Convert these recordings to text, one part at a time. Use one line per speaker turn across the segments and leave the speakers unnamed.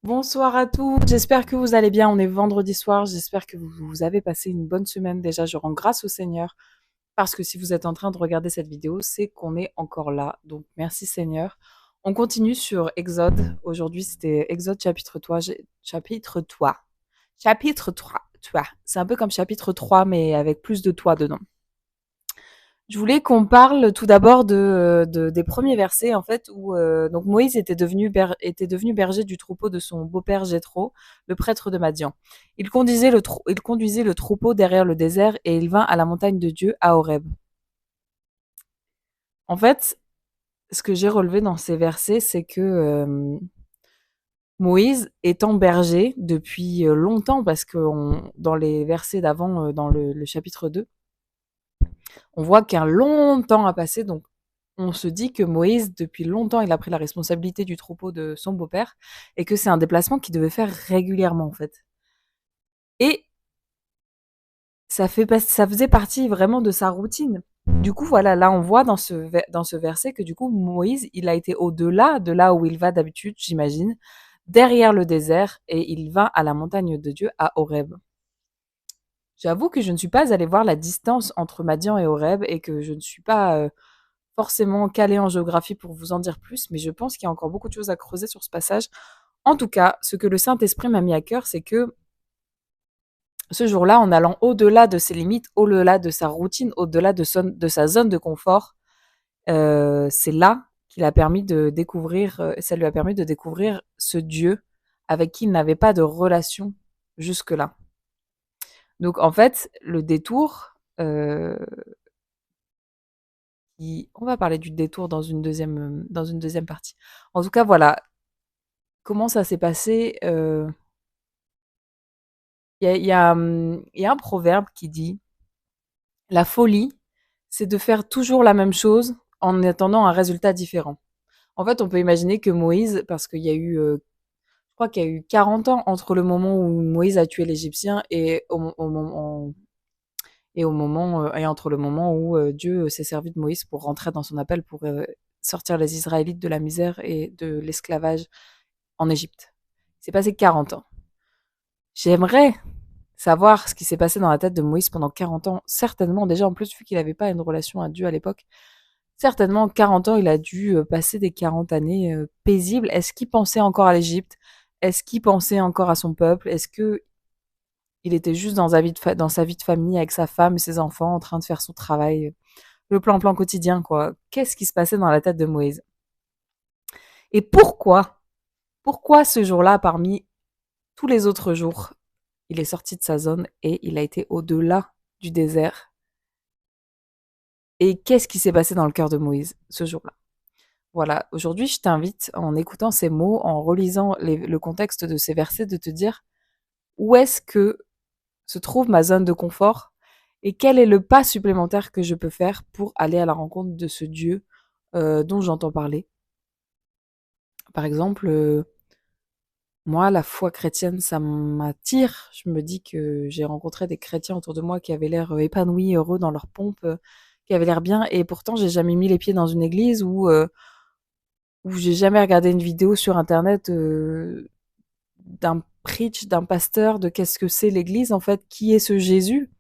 Bonsoir à tous, j'espère que vous allez bien. On est vendredi soir, j'espère que vous avez passé une bonne semaine. Déjà, je rends grâce au Seigneur parce que si vous êtes en train de regarder cette vidéo, c'est qu'on est encore là. Donc, merci Seigneur. On continue sur Exode. Aujourd'hui, c'était Exode chapitre 3. Chapitre 3. Chapitre 3. C'est un peu comme chapitre 3, mais avec plus de toi dedans. Je voulais qu'on parle tout d'abord des premiers versets en fait où donc Moïse était devenu berger du troupeau de son beau-père Jéthro, le prêtre de Madian. Il conduisait le troupeau derrière le désert et il vint à la montagne de Dieu à Horeb. En fait, ce que j'ai relevé dans ces versets, c'est que Moïse étant berger depuis longtemps, parce que dans les versets d'avant, dans le chapitre 2, on voit qu'un long temps a passé, donc on se dit que Moïse, depuis longtemps, il a pris la responsabilité du troupeau de son beau-père et que c'est un déplacement qu'il devait faire régulièrement, en fait. Et ça faisait partie vraiment de sa routine. Du coup, voilà, là, on voit dans ce verset que du coup, Moïse, il a été au-delà de là où il va d'habitude, j'imagine, derrière le désert et il va à la montagne de Dieu à Horeb. J'avoue que je ne suis pas allée voir la distance entre Madian et Horeb et que je ne suis pas forcément calée en géographie pour vous en dire plus, mais je pense qu'il y a encore beaucoup de choses à creuser sur ce passage. En tout cas, ce que le Saint-Esprit m'a mis à cœur, c'est que ce jour-là, en allant au-delà de ses limites, au-delà de sa routine, au-delà de sa zone de confort, c'est là qu'il a permis de découvrir, ça lui a permis de découvrir ce Dieu avec qui il n'avait pas de relation jusque-là. Donc en fait, le détour, on va parler du détour dans une deuxième partie. En tout cas, voilà, comment ça s'est passé. Il y a un proverbe qui dit la folie, c'est de faire toujours la même chose en attendant un résultat différent. En fait, on peut imaginer que Moïse, parce qu'il y a eu, je crois qu'il y a eu 40 ans entre le moment où Moïse a tué l'Égyptien et entre le moment où Dieu s'est servi de Moïse pour rentrer dans son appel pour sortir les Israélites de la misère et de l'esclavage en Égypte. Il s'est passé 40 ans. J'aimerais savoir ce qui s'est passé dans la tête de Moïse pendant 40 ans. Certainement, déjà en plus, vu qu'il n'avait pas une relation à Dieu à l'époque, certainement 40 ans, il a dû passer des 40 années paisibles. Est-ce qu'il pensait encore à l'Égypte? Est-ce qu'il pensait encore à son peuple? Est-ce que il était juste dans sa vie de famille avec sa femme et ses enfants en train de faire son travail, le plan quotidien, quoi? Qu'est-ce qui se passait dans la tête de Moïse? Et pourquoi ce jour-là, parmi tous les autres jours, il est sorti de sa zone et il a été au-delà du désert? Et qu'est-ce qui s'est passé dans le cœur de Moïse ce jour-là? Voilà, aujourd'hui, je t'invite, en écoutant ces mots, en relisant le contexte de ces versets, de te dire où est-ce que se trouve ma zone de confort et quel est le pas supplémentaire que je peux faire pour aller à la rencontre de ce Dieu dont j'entends parler. Par exemple, moi, la foi chrétienne, ça m'attire. Je me dis que j'ai rencontré des chrétiens autour de moi qui avaient l'air épanouis, heureux dans leur pompe, qui avaient l'air bien, et pourtant j'ai jamais mis les pieds dans une église ou j'ai jamais regardé une vidéo sur internet d'un preach, d'un pasteur, de qu'est-ce que c'est l'église en fait, qui est ce Jésus.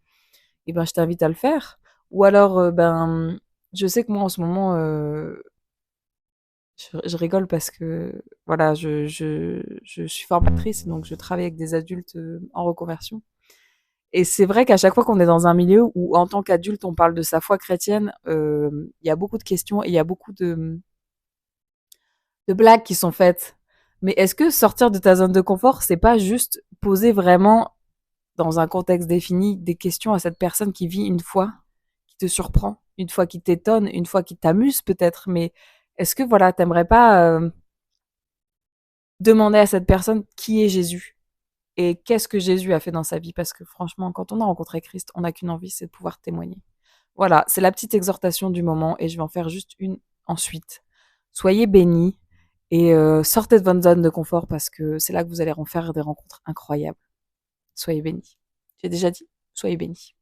Et ben je t'invite à le faire. Ou alors je sais que moi en ce moment je rigole parce que voilà, je suis formatrice, donc je travaille avec des adultes en reconversion. Et c'est vrai qu'à chaque fois qu'on est dans un milieu où en tant qu'adulte on parle de sa foi chrétienne, il y a beaucoup de questions et il y a beaucoup de blagues qui sont faites. Mais est-ce que sortir de ta zone de confort, c'est pas juste poser vraiment dans un contexte défini des questions à cette personne qui vit une fois, qui te surprend, une fois qui t'étonne, une fois qui t'amuse peut-être, mais est-ce que voilà, t'aimerais pas demander à cette personne qui est Jésus et qu'est-ce que Jésus a fait dans sa vie? Parce que franchement, quand on a rencontré Christ, on n'a qu'une envie, c'est de pouvoir témoigner. Voilà, c'est la petite exhortation du moment et je vais en faire juste une ensuite. Soyez bénis et sortez de votre zone de confort parce que c'est là que vous allez en faire des rencontres incroyables. Soyez bénis. J'ai déjà dit, soyez bénis.